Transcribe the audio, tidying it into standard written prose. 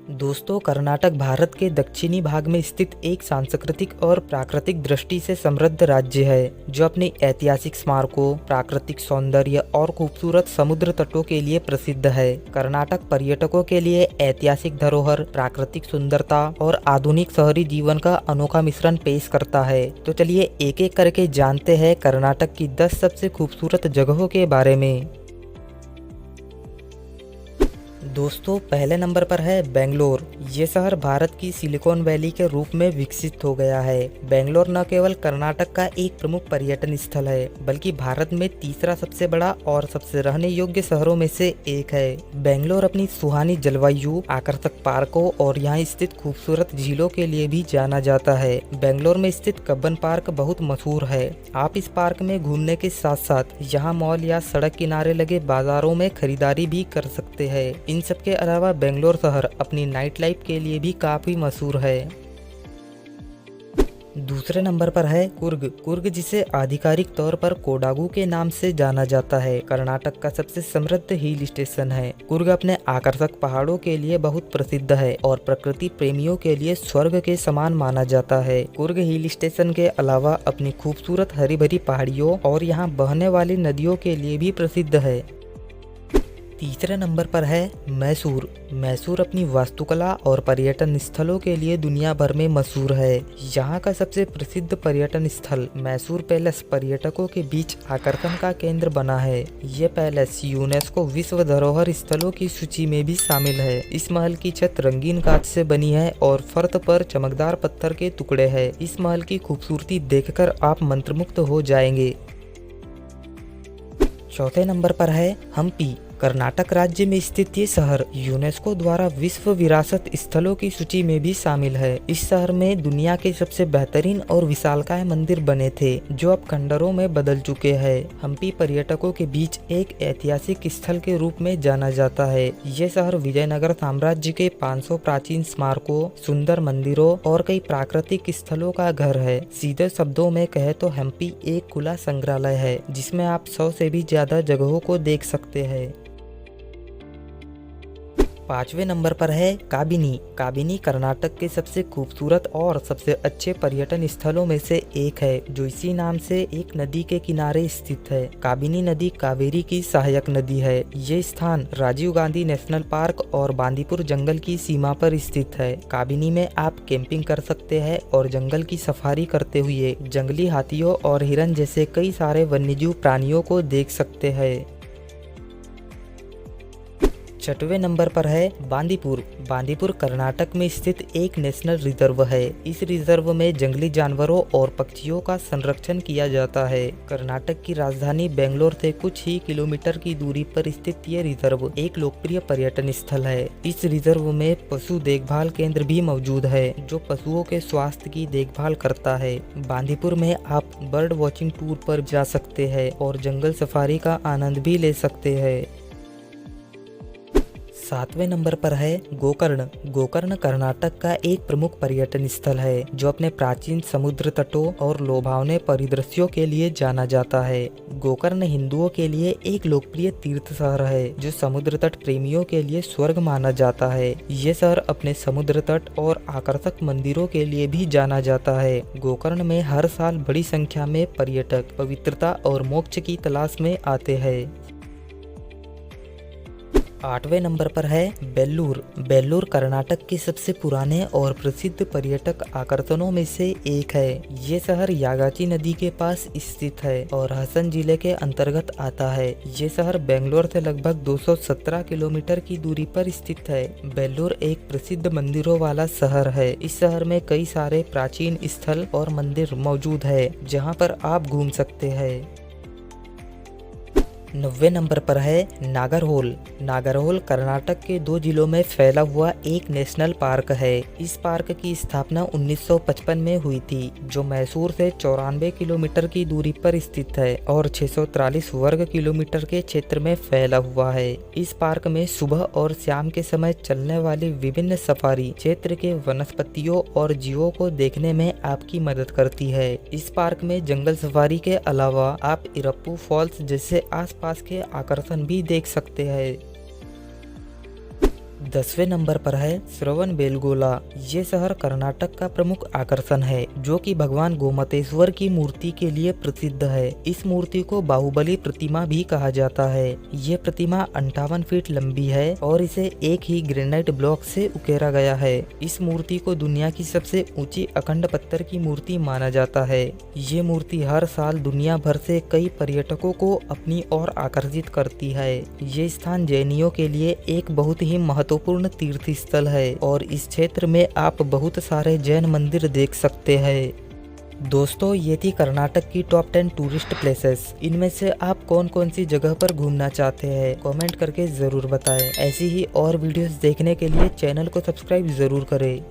दोस्तों, कर्नाटक भारत के दक्षिणी भाग में स्थित एक सांस्कृतिक और प्राकृतिक दृष्टि से समृद्ध राज्य है, जो अपने ऐतिहासिक स्मारकों, प्राकृतिक सौंदर्य और खूबसूरत समुद्र तटों के लिए प्रसिद्ध है। कर्नाटक पर्यटकों के लिए ऐतिहासिक धरोहर, प्राकृतिक सुंदरता और आधुनिक शहरी जीवन का अनोखा मिश्रण पेश करता है। तो चलिए एक एक करके जानते हैं कर्नाटक की 10 सबसे खूबसूरत जगहों के बारे में। दोस्तों, पहले नंबर पर है बेंगलोर। ये शहर भारत की सिलिकॉन वैली के रूप में विकसित हो गया है। बेंगलोर न केवल कर्नाटक का एक प्रमुख पर्यटन स्थल है, बल्कि भारत में तीसरा सबसे बड़ा और सबसे रहने योग्य शहरों में से एक है। बेंगलोर अपनी सुहानी जलवायु, आकर्षक पार्कों और यहाँ स्थित खूबसूरत झीलों के लिए भी जाना जाता है। बेंगलोर में स्थित कब्बन पार्क बहुत मशहूर है। आप इस पार्क में घूमने के साथ साथ यहाँ मॉल या सड़क किनारे लगे बाजारों में खरीदारी भी कर सकते हैं। इन सबके अलावा बेंगलोर शहर अपनी नाइट लाइफ के लिए भी काफी मशहूर है। दूसरे नंबर पर है कुर्ग। कुर्ग, जिसे आधिकारिक तौर पर कोडागू के नाम से जाना जाता है, कर्नाटक का सबसे समृद्ध हिल स्टेशन है। कुर्ग अपने आकर्षक पहाड़ों के लिए बहुत प्रसिद्ध है और प्रकृति प्रेमियों के लिए स्वर्ग के समान माना जाता है। कुर्ग हिल स्टेशन के अलावा अपनी खूबसूरत हरी भरी पहाड़ियों और यहाँ बहने वाली नदियों के लिए भी प्रसिद्ध है। तीसरे नंबर पर है मैसूर। मैसूर अपनी वास्तुकला और पर्यटन स्थलों के लिए दुनिया भर में मशहूर है। यहाँ का सबसे प्रसिद्ध पर्यटन स्थल मैसूर पैलेस पर्यटकों के बीच आकर्षण का केंद्र बना है। ये पैलेस यूनेस्को विश्व धरोहर स्थलों की सूची में भी शामिल है। इस महल की छत रंगीन कांच से बनी है और फर्श पर चमकदार पत्थर के टुकड़े हैं। इस महल की खूबसूरती देखकर आप मंत्रमुग्ध हो जाएंगे। चौथे नंबर पर है हम्पी। कर्नाटक राज्य में स्थित ये शहर यूनेस्को द्वारा विश्व विरासत स्थलों की सूची में भी शामिल है। इस शहर में दुनिया के सबसे बेहतरीन और विशालकाय मंदिर बने थे, जो अब खंडरों में बदल चुके हैं। हम्पी पर्यटकों के बीच एक ऐतिहासिक स्थल के रूप में जाना जाता है। ये शहर विजयनगर साम्राज्य के 500 प्राचीन स्मारकों, सुंदर मंदिरों और कई प्राकृतिक स्थलों का घर है। सीधे शब्दों में कहे तो हम्पी एक खुला संग्रहालय है, जिसमें आप 100 से भी ज्यादा जगहों को देख सकते हैं। पांचवें नंबर पर है काबिनी। काबिनी कर्नाटक के सबसे खूबसूरत और सबसे अच्छे पर्यटन स्थलों में से एक है, जो इसी नाम से एक नदी के किनारे स्थित है। काबिनी नदी कावेरी की सहायक नदी है। ये स्थान राजीव गांधी नेशनल पार्क और बांदीपुर जंगल की सीमा पर स्थित है। काबिनी में आप कैंपिंग कर सकते हैं और जंगल की सफारी करते हुए जंगली हाथियों और हिरन जैसे कई सारे वन्यजीव प्राणियों को देख सकते हैं। छठवें नंबर पर है बांदीपुर। बांदीपुर कर्नाटक में स्थित एक नेशनल रिजर्व है। इस रिजर्व में जंगली जानवरों और पक्षियों का संरक्षण किया जाता है। कर्नाटक की राजधानी बेंगलोर से कुछ ही किलोमीटर की दूरी पर स्थित ये रिजर्व एक लोकप्रिय पर्यटन स्थल है। इस रिजर्व में पशु देखभाल केंद्र भी मौजूद है, जो पशुओं के स्वास्थ्य की देखभाल करता है। बांदीपुर में आप बर्ड वॉचिंग टूर पर जा सकते हैं और जंगल सफारी का आनंद भी ले सकते हैं। सातवें नंबर पर है गोकर्ण। गोकर्ण कर्नाटक का एक प्रमुख पर्यटन स्थल है, जो अपने प्राचीन समुद्र तटों और लुभावने परिदृश्यों के लिए जाना जाता है। गोकर्ण हिंदुओं के लिए एक लोकप्रिय तीर्थ शहर है, जो समुद्र तट प्रेमियों के लिए स्वर्ग माना जाता है। ये शहर अपने समुद्र तट और आकर्षक मंदिरों के लिए भी जाना जाता है। गोकर्ण में हर साल बड़ी संख्या में पर्यटक पवित्रता और मोक्ष की तलाश में आते हैं। आठवें नंबर पर है बेल्लूर। बेल्लूर कर्नाटक के सबसे पुराने और प्रसिद्ध पर्यटक आकर्षणों में से एक है। ये शहर यागाची नदी के पास स्थित है और हसन जिले के अंतर्गत आता है। ये शहर बेंगलोर से लगभग 217 किलोमीटर की दूरी पर स्थित है। बेल्लूर एक प्रसिद्ध मंदिरों वाला शहर है। इस शहर में कई सारे प्राचीन स्थल और मंदिर मौजूद है, जहाँ पर आप घूम सकते हैं। 90वें नंबर पर है नागरहोल। नागरहोल कर्नाटक के 2 जिलों में फैला हुआ एक नेशनल पार्क है। इस पार्क की स्थापना 1955 में हुई थी, जो मैसूर से 94 किलोमीटर की दूरी पर स्थित है और 643 वर्ग किलोमीटर के क्षेत्र में फैला हुआ है। इस पार्क में सुबह और शाम के समय चलने वाली विभिन्न सफारी क्षेत्र के वनस्पतियों और जीवों को देखने में आपकी मदद करती है। इस पार्क में जंगल सफारी के अलावा आप इरप्पू फॉल्स जैसे आसपास के आकर्षण भी देख सकते हैं। 10वें नंबर पर है श्रवणबेलगोला। ये शहर कर्नाटक का प्रमुख आकर्षण है, जो कि भगवान गोमतेश्वर की मूर्ति के लिए प्रसिद्ध है। इस मूर्ति को बाहुबली प्रतिमा भी कहा जाता है। ये प्रतिमा 58 फीट लंबी है और इसे एक ही ग्रेनाइट ब्लॉक से उकेरा गया है। इस मूर्ति को दुनिया की सबसे ऊंची अखंड पत्थर की मूर्ति माना जाता है। ये मूर्ति हर साल दुनिया भर से कई पर्यटकों को अपनी ओर आकर्षित करती है। ये स्थान जैनियों के लिए एक बहुत ही महत्वपूर्ण तीर्थ स्थल है और इस क्षेत्र में आप बहुत सारे जैन मंदिर देख सकते हैं। दोस्तों, ये थी कर्नाटक की टॉप 10 टूरिस्ट प्लेसेस। इनमें से आप कौन कौन सी जगह पर घूमना चाहते हैं कमेंट करके जरूर बताएं। ऐसी ही और वीडियोस देखने के लिए चैनल को सब्सक्राइब जरूर करें।